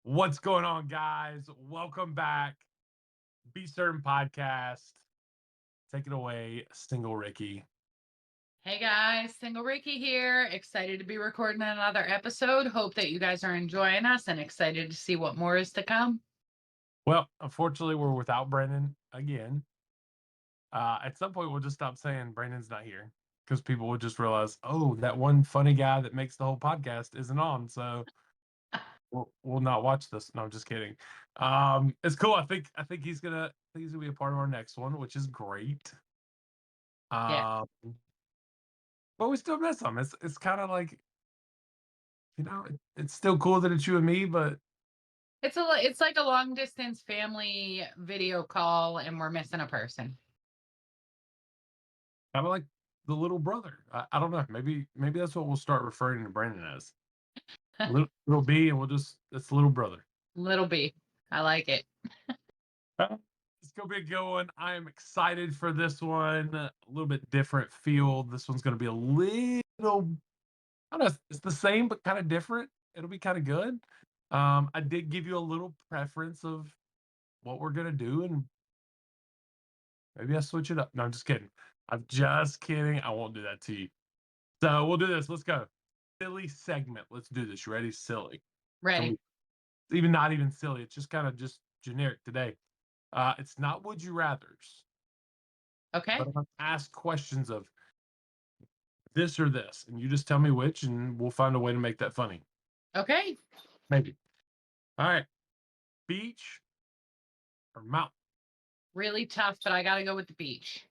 What's going on, guys? Welcome back. B-SRTN podcast. Take it away, single Rikki. Hey guys, Single Rikki here. Excited to be recording another episode. Hope that you guys are enjoying us and excited to see what more is to come. Well, unfortunately, we're without Brandon again. At some point, we'll just stop saying Brandon's not here because people will just realize, oh, that one funny guy that makes the whole podcast isn't on. So we'll not watch this. No, I'm just kidding. It's cool. I think he's gonna be a part of our next one, which is great. Yeah. Um, but we still miss him. It's kind of like it's still cool that it's you and me, but It's like a long distance family video call and we're missing a person. kind of like the little brother. I don't know. Maybe that's what we'll start referring to Brandon as little B, and it's little brother. Little B. I like it. It's gonna be a good one. I am excited for this one. A little bit different field. This one's gonna be a little. I don't know. It's the same but kind of different. It'll be kind of good. I did give you a little preference of what we're gonna do, and maybe I switch it up. No, I'm just kidding. I'm just kidding. I won't do that to you. So we'll do this. Let's go. Silly segment. Let's do this. You ready? Silly. Ready. Even not even silly. It's just kind of just generic today. It's not would you rather's, Okay. but I'm gonna ask questions of this or this, and you just tell me which, and we'll find a way to make that funny. Okay. Maybe. All right. Beach or mountain? Really tough, but I gotta go with the beach.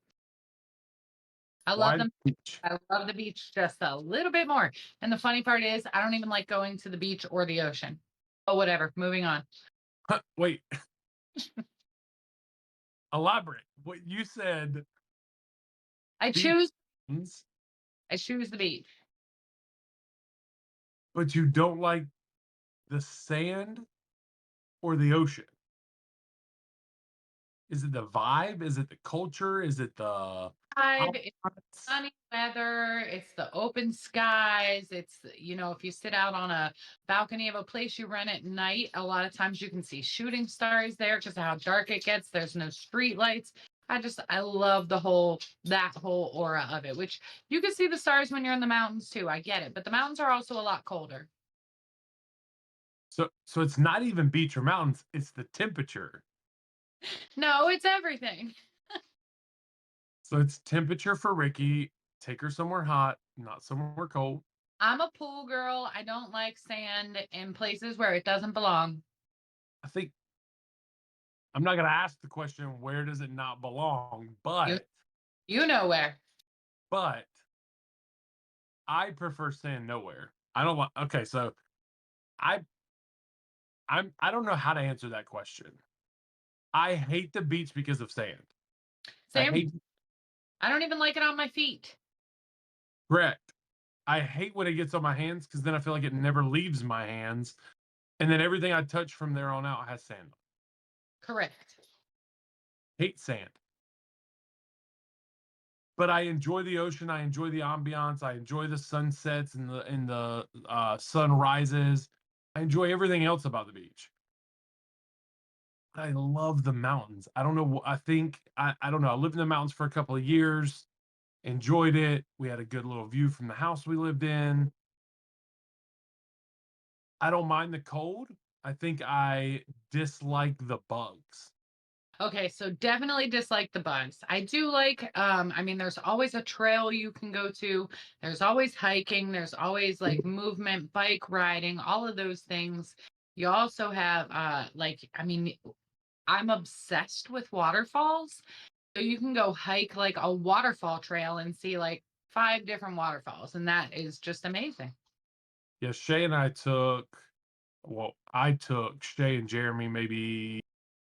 I love Why the them. beach? I love the beach just a little bit more. And the funny part is I don't even like going to the beach or the ocean. Oh, whatever. Moving on. Wait. Elaborate. What you said. I Beach, choose I choose the beach. but you don't like the sand or the ocean? Is it the vibe? Is it the culture? Is it the It's ambiance? sunny weather, it's the open skies, if you sit out on a balcony of a place you rent at night, a lot of times you can see shooting stars there because of how dark it gets. There's no street lights. I love that whole aura of it, which you can see the stars when you're in the mountains too. I get it, but the mountains are also a lot colder. So it's not even beach or mountains, it's the temperature. No, it's everything. So it's temperature for Rikki. Take her somewhere hot, not somewhere cold. I'm a pool girl. I don't like sand in places where it doesn't belong. I think I'm not gonna ask the question where does it not belong, You but you know where. but I prefer sand nowhere. I don't want okay, so I I don't know how to answer that question. I hate the beach because of sand. I Same. hate I don't even like it on my feet. correct. I hate when it gets on my hands because then I feel like it never leaves my hands. And then everything I touch from there on out has sand. Correct. Hate sand. But I enjoy the ocean. I enjoy the ambiance. I enjoy the sunsets and the sunrises. I enjoy everything else about the beach. I love the mountains. I don't know. I don't know. I lived in the mountains for a couple of years. Enjoyed it. We had a good little view from the house we lived in. I don't mind the cold. I think I dislike the bugs. Okay, so definitely dislike the bugs. I do like there's always a trail you can go to. There's always hiking, there's always like movement, bike riding, all of those things. You also have I'm obsessed with waterfalls. So you can go hike like a waterfall trail and see like 5 different waterfalls, and that is just amazing. Yeah, Shay and I took. Well, I took Shay and Jeremy maybe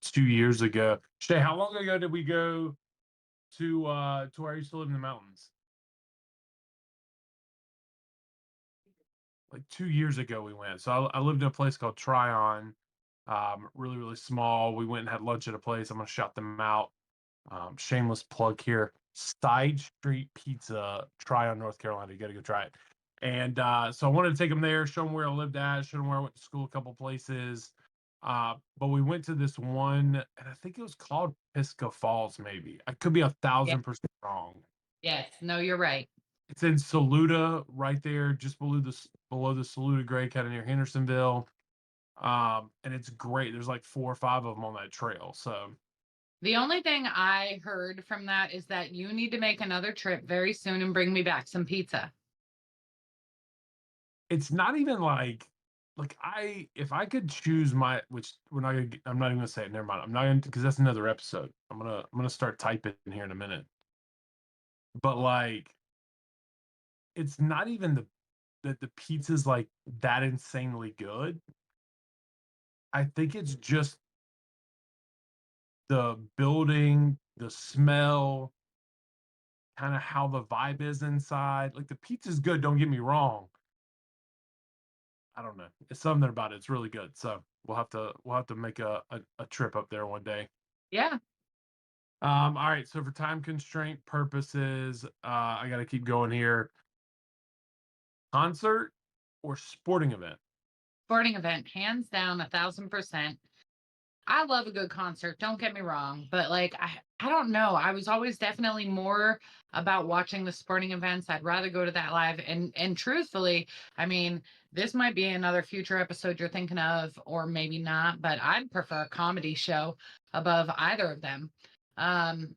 2 years ago. Shay, how long ago did we go to where I used to live in the mountains? Like 2 years ago we went. So I lived in a place called Tryon. Really, really small. We went and had lunch at a place. I'm gonna shout them out. Shameless plug here. Side Street Pizza, Tryon, North Carolina. You gotta go try it. And so I wanted to take them there, show them where I lived at, show them where I went to school, a couple places. But we went to this one, and I think it was called Pisgah Falls, maybe. I could be a Yeah. 1000% wrong. Yes. No, you're right. It's in Saluda, right there, just below the Saluda grade, kind of near Hendersonville. And it's great. There's like 4 or 5 of them on that trail. So The only thing I heard from that is that you need to make another trip very soon and bring me back some pizza. it's not even like I if I could choose my which we're not gonna I'm not even gonna say it. Never mind. I'm not gonna because that's another episode. I'm gonna start typing here in a minute. But like it's not even that the pizza's like that insanely good. I think it's just the building, the smell, kind of how the vibe is inside. Like the pizza's good, don't get me wrong. I don't know. It's something about it. It's really good. So we'll have to make a trip up there one day. Yeah. All right. So for time constraint purposes, I gotta keep going here. Concert or sporting event? Sporting event, hands down, 1,000%. I love a good concert, don't get me wrong, but like I don't know. I was always definitely more about watching the sporting events. I'd rather go to that live and truthfully, I mean, this might be another future episode you're thinking of or maybe not, but I'd prefer a comedy show above either of them. Um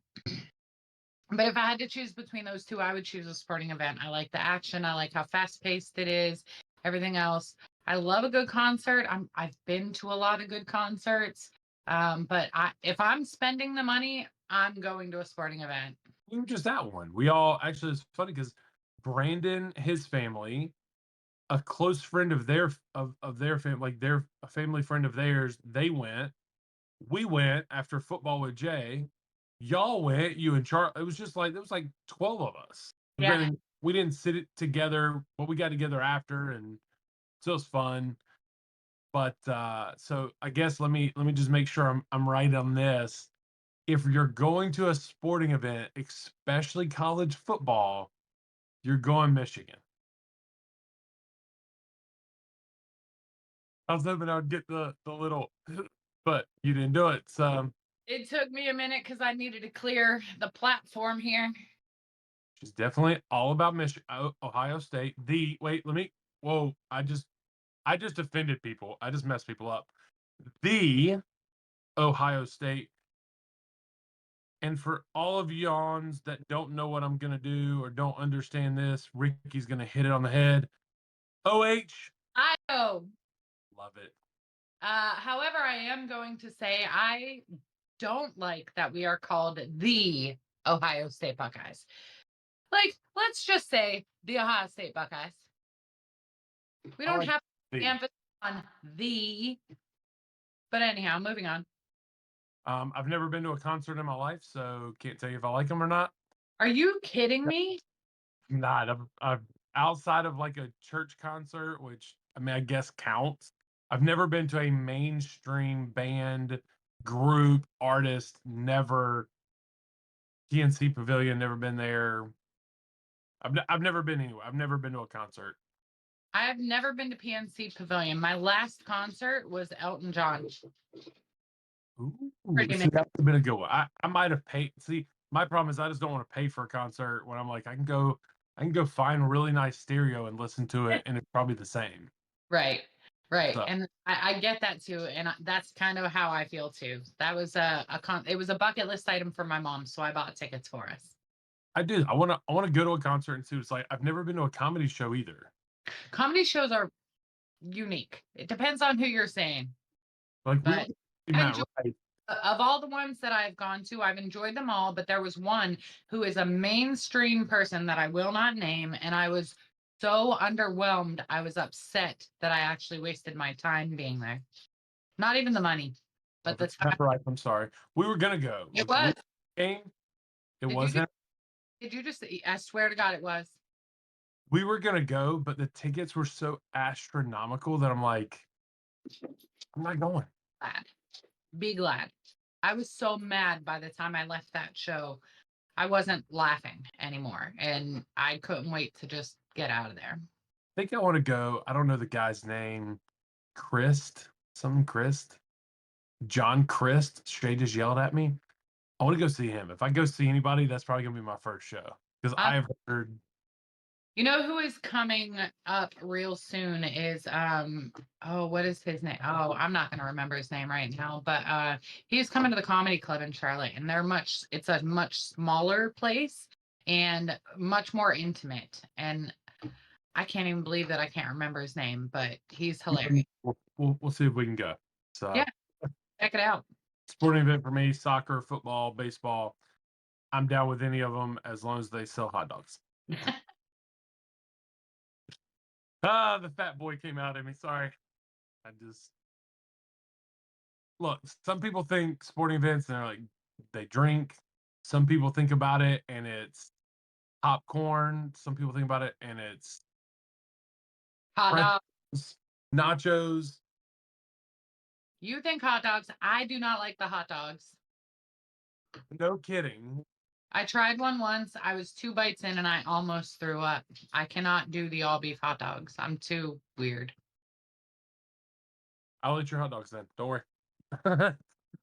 but if I had to choose between those two, I would choose a sporting event. I like the action. I like how fast paced it is. Everything else. I love a good concert. I've been to a lot of good concerts. But if I'm spending the money, I'm going to a sporting event. We were just at one. We all actually it's funny because Brandon, his family, a close friend of their family, like their a family friend of theirs, they went. We went after football with Jay. Y'all went, you and Char. It was just like there was like 12 of us. Yeah. Granted, we didn't sit it together, but we got together after, and so it was fun. But so I guess let me just make sure I'm right on this. If you're going to a sporting event, especially college football, you're going Michigan. I was hoping I would get the little, but you didn't do it. So It took me a minute because I needed to clear the platform here. she's definitely all about Michigan, Ohio State. The wait, let me. Whoa! I just offended people. I just messed people up. The Ohio State. And for all of yawns that don't know what I'm gonna do or don't understand this, Ricky's gonna hit it on the head. OH, I know. love it. However, I am going to say I don't like that we are called the Ohio State Buckeyes. Like, let's just say the Ohio State Buckeyes. We I don't like have the the. emphasis on the, but anyhow, moving on. I've never been to a concert in my life, so can't tell you if I like them or not. Are you kidding me? Not. I've outside of like a church concert, which I mean I guess counts. I've never been to a mainstream band, group, artist. Never PNC Pavilion. Never been there. I've never been anywhere. I've never been to a concert. I have never been to PNC Pavilion. My last concert was Elton John. Ooh, Pretty see, amazing. that would have been a good one. I might have paid. See, my problem is I just don't want to pay for a concert when I'm like I can go find a really nice stereo and listen to it, and it's probably the same. Right. Right. So And I get that too. And that's kind of how I feel too. That was it was a bucket list item for my mom. So I bought tickets for us. I do. I want to go to a concert and see what it's like. I've never been to a comedy show either. Comedy shows are unique. It depends on who you're saying. Like we But went to see I Matt enjoy Rife. of all the ones that I've gone to, I've enjoyed them all, but there was one who is a mainstream person that I will not name, and I was so underwhelmed. I was upset that I actually wasted my time being there. Not even the money, Oh, but if the it's Matt time. Rife, I'm sorry. We were gonna go. It We was. came. It Did you just wasn't. I swear to God it was. We were gonna go, but the tickets were so astronomical that I'm like, I'm not going. Glad. Be glad. I was so mad by the time I left that show. I wasn't laughing anymore and I couldn't wait to just get out of there. think I want to go. I don't know the guy's name. Christ, something Christ, John Christ. Shay just yelled at me. I want to go see him. If I go see anybody, that's probably gonna be my first show because Um, I've heard. you know who is coming up real soon is oh, what is his name? Oh, I'm not gonna remember his name right now, but he's coming to the comedy club in Charlotte, and it's a much smaller place and much more intimate. And I can't even believe that I can't remember his name, but he's hilarious. We'll see if we can go. Yeah, So, check it out. sporting event for me: soccer, football, baseball. I'm down with any of them as long as they sell hot dogs. Ah, the fat boy came out at me. Sorry. I just look. Some people think sporting events and they're like they drink. Some people think about it and it's popcorn. Some people think about it and it's Hot dog. pretzels, nachos. You think hot dogs? I do not like the hot dogs. No kidding. I tried one once. I was 2 bites in and I almost threw up. I cannot do the all beef hot dogs. I'm too weird. I'll eat your hot dogs then. Don't worry.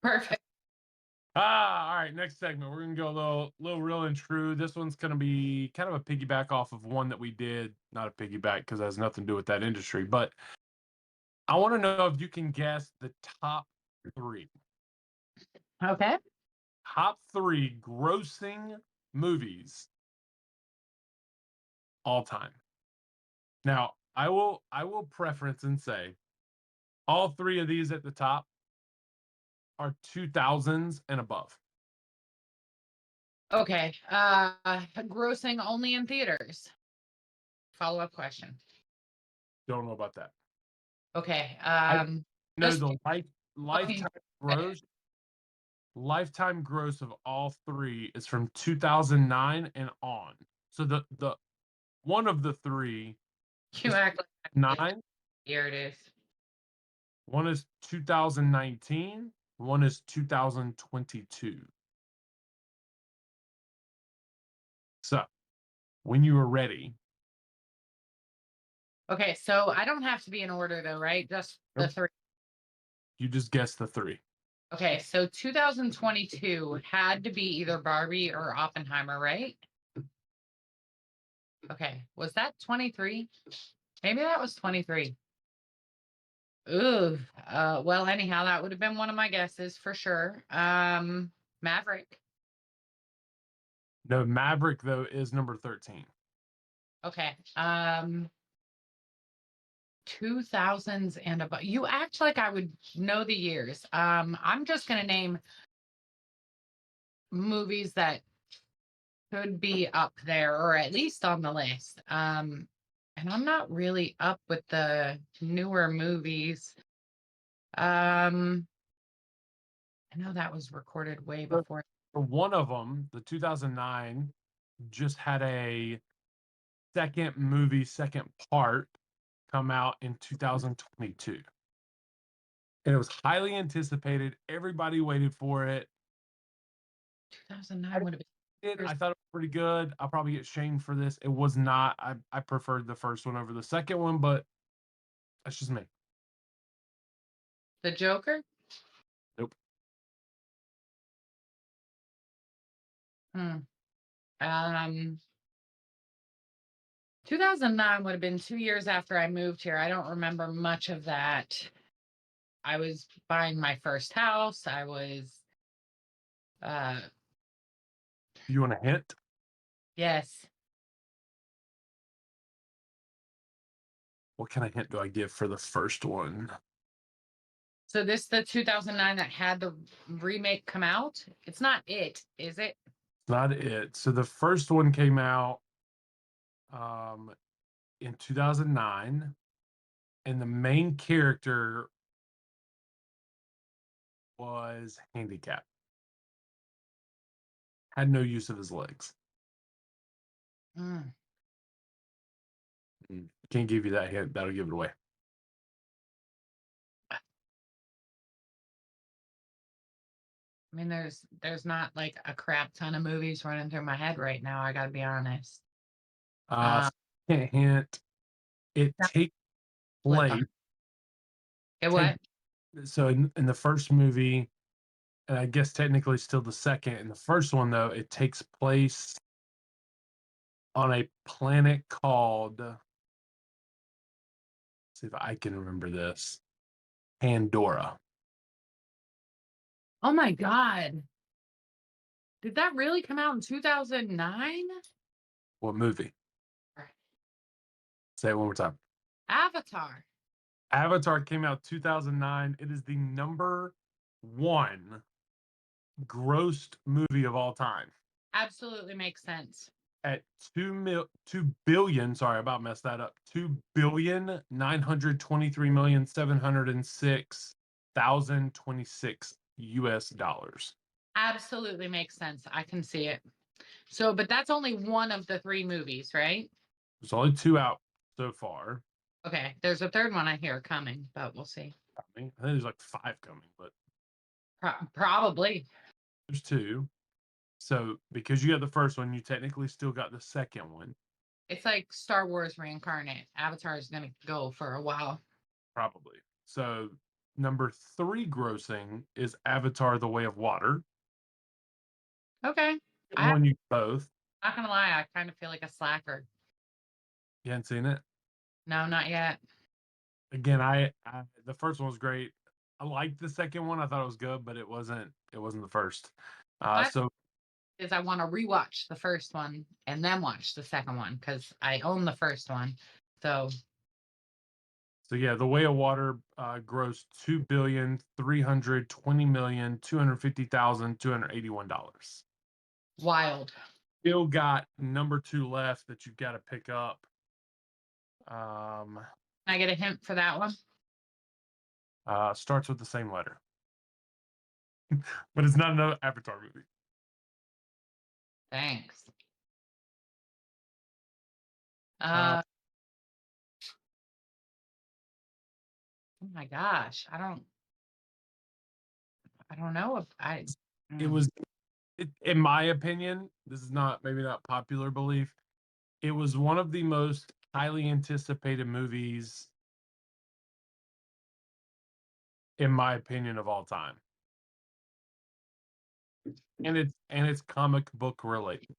Perfect. All right. Next segment, we're gonna go a little real and true. This one's gonna be kind of a piggyback off of one that we did. Not a piggyback because it has nothing to do with that industry. But I want to know if you can guess the top three. Okay. Top three grossing movies all time. Now, I will preference and say all three of these at the top are 2000s and above. Okay. Grossing only in theaters. Follow-up question. Don't know about that. Okay. I know Just the looking. lifetime gross of all three is from 2009 and on. So the one of the three You is act like I know what 9, year it is. one is 2019, one is 2022. So, when you are ready, Okay, so I don't have to be in order though, right? Just the three. you just guess the three. Okay, so 2022 had to be either Barbie or Oppenheimer, right? Okay, was that 23? Maybe that was 23. Ooh, well, anyhow, that would have been one of my guesses for sure. Maverick. No, Maverick though is number 13. Okay. 2000s and above. You act like I would know the years. I'm just gonna name movies that could be up there or at least on the list. And I'm not really up with the newer movies. I know that was recorded way So, before. for one of them, the 2009 just had a second movie, second part come out in 2022. And it was highly anticipated. Everybody waited for it. 2009 would have been I years. thought it was pretty good. I'll probably get shamed for this. It was not. I preferred the first one over the second one, but that's just me. The Joker. Nope. Hmm. Um, 2009 would have been 2 years after I moved here. I don't remember much of that. I was buying my first house. I was, uh, You want a hint? yes. What kind of hint do I give for the first one? So this the 2009 that had the remake come out. It's not it, is it? Not it. So the first one came out um, in 2009, and the main character was handicapped, had no use of his legs. Mm. Can't give you that hint. That'll give it away. I mean, there's not like a crap ton of movies running through my head right now. I gotta be honest. Uh, Uh, Second hint. It That takes flip on place. it. Take What? so in the first movie, and I guess technically still the second. In the first one, though, it takes place on a planet called. See if I can remember this. Pandora. Oh my God. Did that really come out in 2009? What movie? Say it one more time. Avatar. Avatar came out 2009. It is the number one grossed movie of all time Absolutely makes sense. at 2 billion. Sorry, I about messed that up. 2,923,706,026 US dollars. Absolutely makes sense. I can see it. So, but that's only one of the three movies, right? There's only two out so far. Okay. There's a third one I hear coming, but we'll see. I think there's like five coming, but Probably. there's two. So because you got the first one, you technically still got the second one, It's like Star Wars reincarnate. Avatar is going to go for a while. probably. So number three grossing is Avatar: The Way of Water. Okay. I'm One you both. not going to lie. I kind of feel like a slacker. You hadn't seen it? No, not yet. Again, I the first one was great. I liked the second one. I thought it was good, but it wasn't the first. What So is I want to rewatch the first one and then watch the second one because I own the first one. So yeah, The Way of Water grossed $2,320,250,281. wild. Still got number two left that you've got to pick up. Um, Can I get a hint for that one? starts with the same letter, but it's not another Avatar movie. Thanks. Uh, Oh my gosh. I don't know if it mm. was, in my opinion, this is not maybe not popular belief. It was one of the most highly anticipated movies, in my opinion, of all time, and it's comic book related.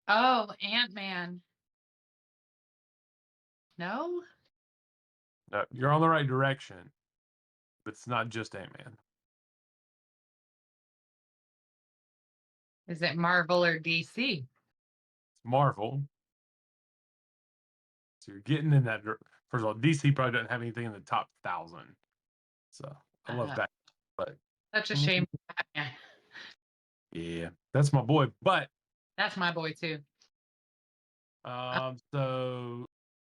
Oh, Ant-Man. No? You're on the right direction, but it's not just Ant-Man. Is it Marvel or DC? It's Marvel. So you're getting in that. First of all, DC probably doesn't have anything in the top 1,000. So I love Uh, that. But Such a shame. Yeah, yeah, that's my boy. But that's my boy too. Uh, um,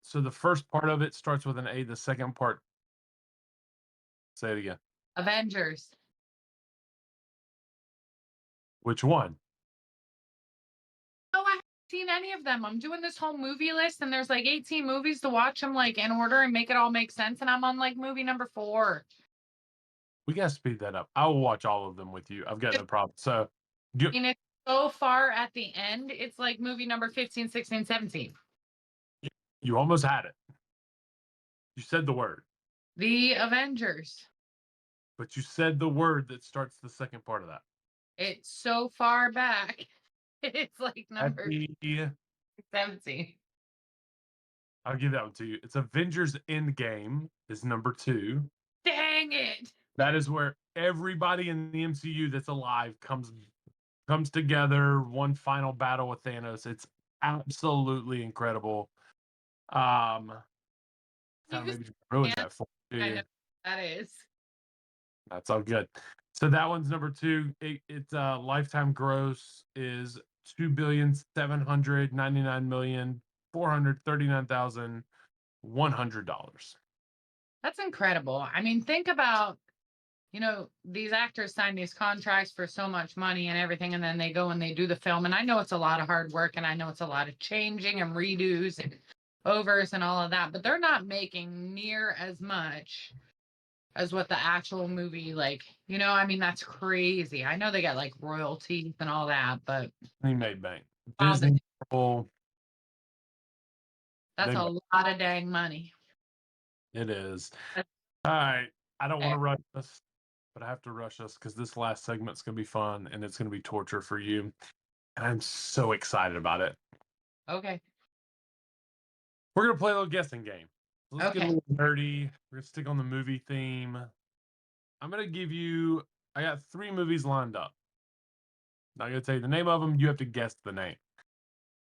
so the first part of it starts with an A. The second part, say it again. Avengers. Which one? Oh, I haven't seen any of them. I'm doing this whole movie list and there's like 18 movies to watch them like in order and make it all make sense. And I'm on like movie number 4. We gotta speed that up. I will watch all of them with you. I've got no problem. So you I mean, it's so far at the end. It's like movie number 15, 16, 17. you almost had it. You said the word, The Avengers. but you said the word that starts the second part of that. It's so far back. It's like At number the 17. I'll give that one to you. It's Avengers Endgame is number two. Dang it. That is where everybody in the MCU that's alive comes together. One final battle with Thanos. It's absolutely incredible. Kind You of just maybe ruined can't. that for I know you. that is. That's all good. So that one's number two. It's lifetime gross is 2,799,439,100. That's incredible. I mean, think about, these actors sign these contracts for so much money and everything, and then they go and they do the film. And I know it's a lot of hard work and I know it's a lot of changing and redos and overs and all of that, but they're not making near as much as what the actual movie, like, I mean, that's crazy. I know they got like royalties and all that, but He made bank. wow, Disney roll. That's Then a lot of dang money. it is. That's All right. I don't want fair. to rush us, but I have to rush us because this last segment's going to be fun and it's going to be torture for you. And I'm so excited about it. Okay. We're going to play a little guessing game. So let's get a Okay. little nerdy. We're going to stick on the movie theme. I'm going to give you, I got 3 movies lined up. Not going to tell you the name of them. You have to guess the name.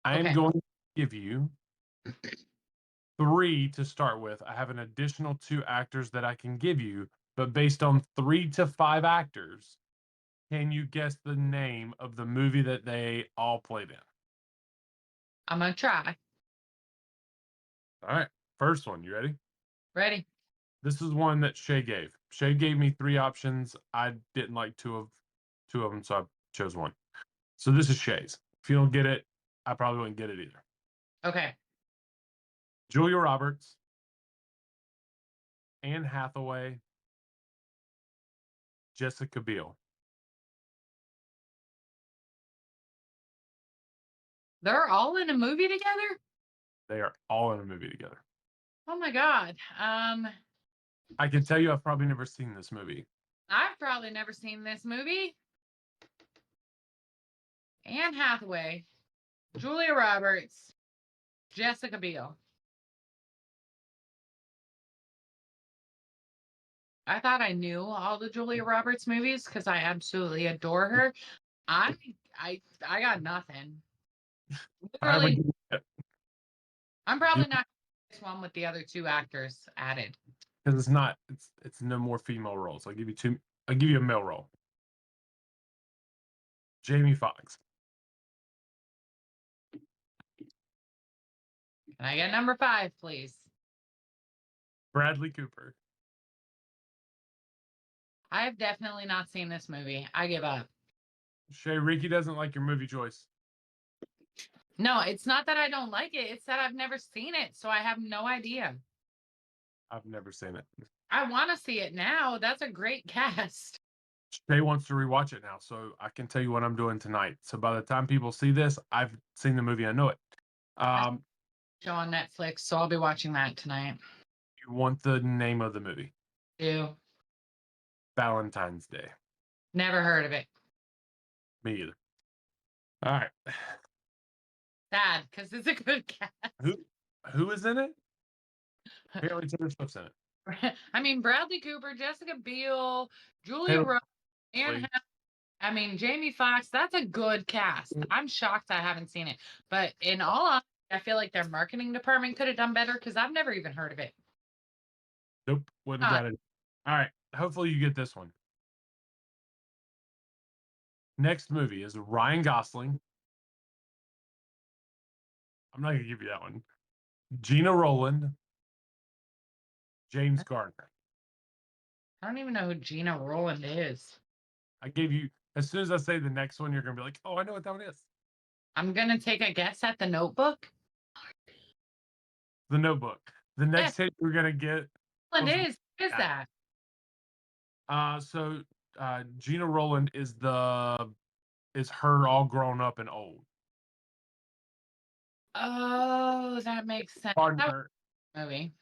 I am Okay. going to give you 3 to start with. I have an additional 2 actors that I can give you, but based on 3 to 5 actors, can you guess the name of the movie that they all played in? I'm gonna try. All right. First one. You ready? Ready? This is one that Shay gave. Shay gave me 3 options. I didn't like two of them, so I chose one. So this is Shay's. If you don't get it, I probably wouldn't get it either. Okay. Julia Roberts, Anne Hathaway, Jessica Biel. They're all in a movie together? They are all in a movie together. Oh my God. I can tell you I've probably never seen this movie. I've probably never seen this movie. Anne Hathaway, Julia Roberts, Jessica Biel. I thought I knew all the Julia Roberts movies because I absolutely adore her. I I got nothing. All right, Literally, I'm because probably not this one with the other 2 actors added. it's not it's no more female roles. I'll give you 2. I'll give you a male role. Jamie Foxx, Can I get number 5, please? Bradley Cooper, I have definitely not seen this movie. I give up. Shay. Rikki doesn't like your movie choice. No, it's not that I don't like it. It's that I've never seen it, so I have no idea. I've never seen it. I want to see it now. That's a great cast. Shay wants to rewatch it now, so I can tell you what I'm doing tonight. So by the time people see this, I've seen the movie. I know it. I show on Netflix, so I'll be watching that tonight. You want the name of the movie? Ew. Valentine's Day. Never heard of it. Me either. All right. Sad, because it's a good cast. Who is in it? Apparently Taylor Swift's in it. I mean, Bradley Cooper, Jessica Biel, Julia Taylor Roberts, Swift. I mean, Jamie Foxx. That's a good cast. I'm shocked I haven't seen it. But in all honesty, I feel like their marketing department could have done better because I've never even heard of it. Nope. Wouldn't have got it. All right. Hopefully you get this one. Next movie is Ryan Gosling. I'm not gonna give you that one. Gina Rowland, James Gardner. I don't even know who Gina Rowland is. I gave you as soon as I say the next one, you're gonna be like, oh, I know what that one is. I'm gonna take a guess at The Notebook. The Notebook. The next hit you're gonna get. What is that? So Gina Rowland is her all grown up and old. Oh, that makes sense. That was Gardner, a movie.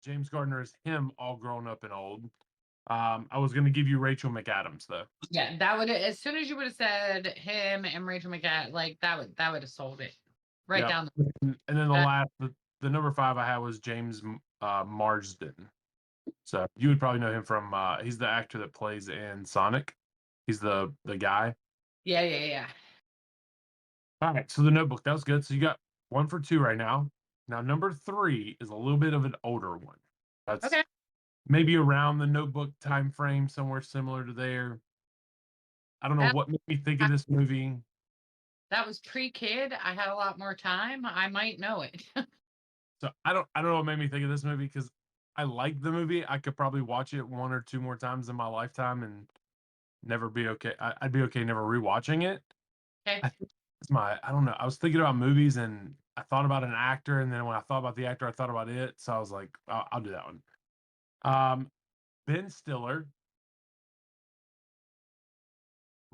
James Gardner is him all grown up and old. I was gonna give you Rachel McAdams though. Yeah, that would as soon as you would have said him and Rachel McAdams, like that would have sold it. Right Yep. down And then the number 5 I had was James Marsden. So you would probably know him from he's the actor that plays in Sonic. He's the guy. Yeah. All right, so the Notebook, that was good. So you got 1 for 2 right now. Now number 3 is a little bit of an older one. That's Okay. maybe around the Notebook time frame, somewhere similar to there. I don't know what made me think of this movie. That was pre-kid. I had a lot more time. I might know it. So I don't know what made me think of this movie because I like the movie. I could probably watch it 1 or 2 more times in my lifetime and never be okay. I'd be okay never rewatching it. Okay. I think it's I don't know. I was thinking about movies and I thought about an actor, and then when I thought about the actor, I thought about it. So I was like, I'll do that one. Ben Stiller,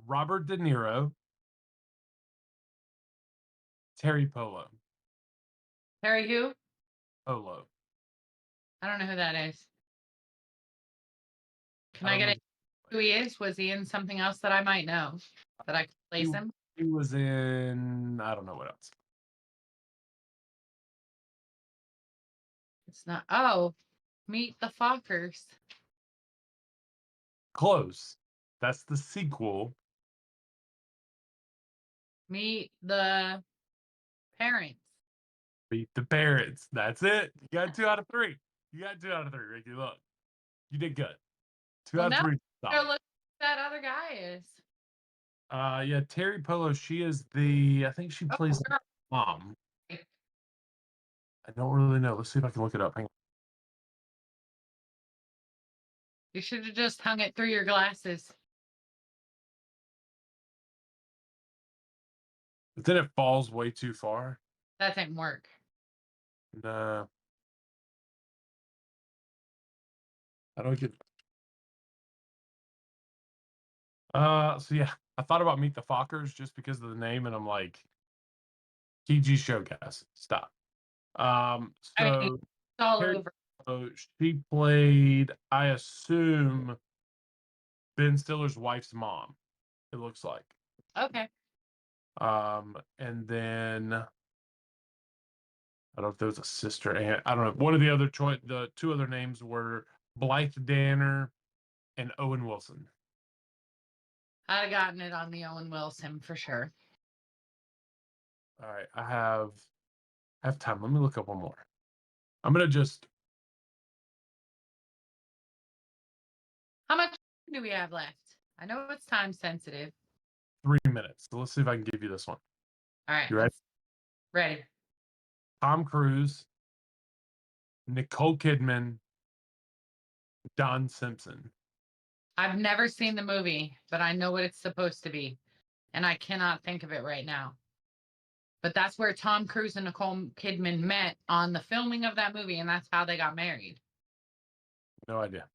Robert De Niro, Terry Polo. Harry who? Polo. I don't know who that is. Can I I don't get know. it? Who he is? Was he in something else that I might know that I could He, place him? he was in, I don't know what else. It's not. Oh, Meet the Fockers. Close. That's the sequel. Meet the Parents. Beat the Parrots. That's it. You got 2 out of 3. You got 2 out of 3, Rikki. Look, you did good. Two Well, out of now three. they're Solid. looking who that other guy is. Yeah, Terry Polo. She is the. I think she Oh, plays the girl. mom. I don't really know. Let's see if I can look it up. Hang on. You should have just hung it through your glasses. But then it falls way too far. That didn't work. No, I don't get. So yeah, I thought about Meet the Fockers just because of the name, and I'm like, TG show, guys, stop. I mean, So it's all Terry, over. she played, I assume, Ben Stiller's wife's mom. It looks like. Okay. And then I don't know if there was a sister and I don't know. One of the other choice, the two other names were Blythe Danner and Owen Wilson. I'd have gotten it on the Owen Wilson for sure. All right, I have time. Let me look up one more. I'm gonna just How much do we have left? I know it's time sensitive. 3 minutes. So let's see if I can give you this one. All right, You ready? let's ready. Tom Cruise, Nicole Kidman, Don Simpson. I've never seen the movie, but I know what it's supposed to be, and I cannot think of it right now. But that's where Tom Cruise and Nicole Kidman met on the filming of that movie, and that's how they got married. No idea.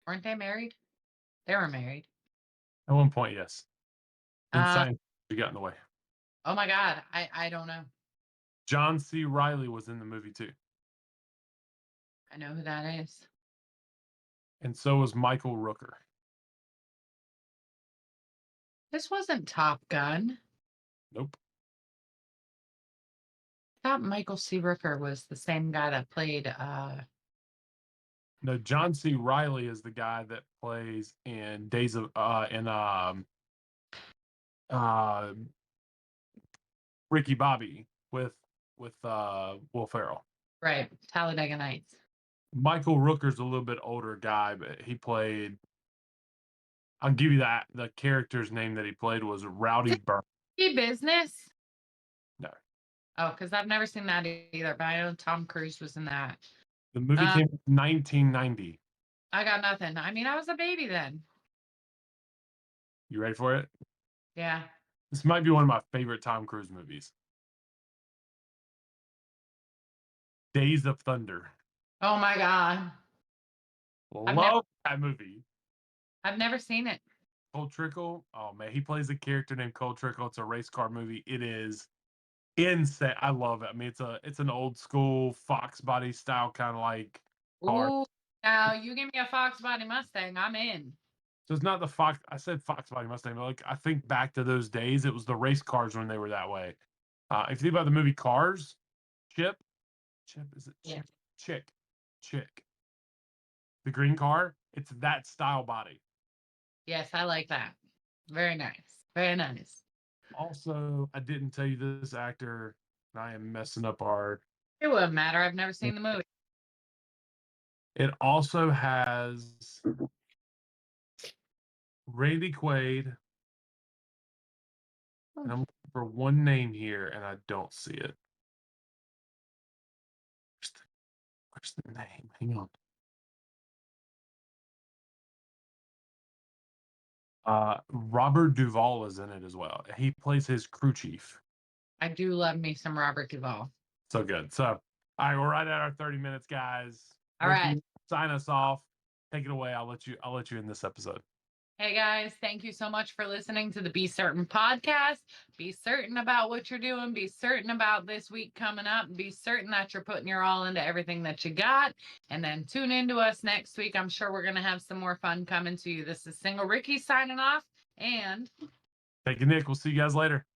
Weren't they married? They were married. At one point, yes. In Uh, science, you got in the way. oh my God, I don't know. John C. Riley was in the movie too, I know who that is. and so was Michael Rooker. This wasn't Top Gun. Nope. I thought Michael C. Rooker was the same guy that played No, John C. Riley is the guy that plays in Days of uh Ricky Bobby with Will Ferrell. right, Talladega Nights. Michael Rooker's a little bit older guy, but he played. I'll give you that. The character's name that he played was Rowdy Burn. Business? No, Oh, because I've never seen that either, but I know Tom Cruise was in that. the movie came in 1990. I got nothing. I mean, I was a baby then. You ready for it? Yeah. This might be one of my favorite Tom Cruise movies. Days of Thunder. Oh my God. Love that movie. I've never seen it. Cole Trickle. Oh man, he plays a character named Cole Trickle. It's a race car movie. It is insane. I love it. I mean, it's an old school Fox body style kind of like car. Ooh, now you give me a Fox Body Mustang, I'm in. So it's not the Fox. I said Fox body Mustang, but like I think back to those days, it was the race cars when they were that way. If you think about the movie Cars, Chip, is it Yeah. Chick, the green car. It's that style body. Yes, I like that. Very nice. Very nice. Also, I didn't tell you this actor. I am messing up hard. It wouldn't matter. I've never seen the movie. It also has Randy Quaid, and I'm looking for one name here, and I don't see it. Where's the name? Hang on. Robert Duvall is in it as well. He plays his crew chief. I do love me some Robert Duvall. So good. So, all right, we're right at our 30 minutes, guys. All right. Sign us off. Take it away. I'll let you in this episode. Hey guys, thank you so much for listening to the Be Certain podcast. Be certain about what you're doing. Be certain about this week coming up. Be certain that you're putting your all into everything that you got. And then tune into us next week. I'm sure we're going to have some more fun coming to you. This is Single Rikki signing off. And Thank you, Nick. We'll see you guys later.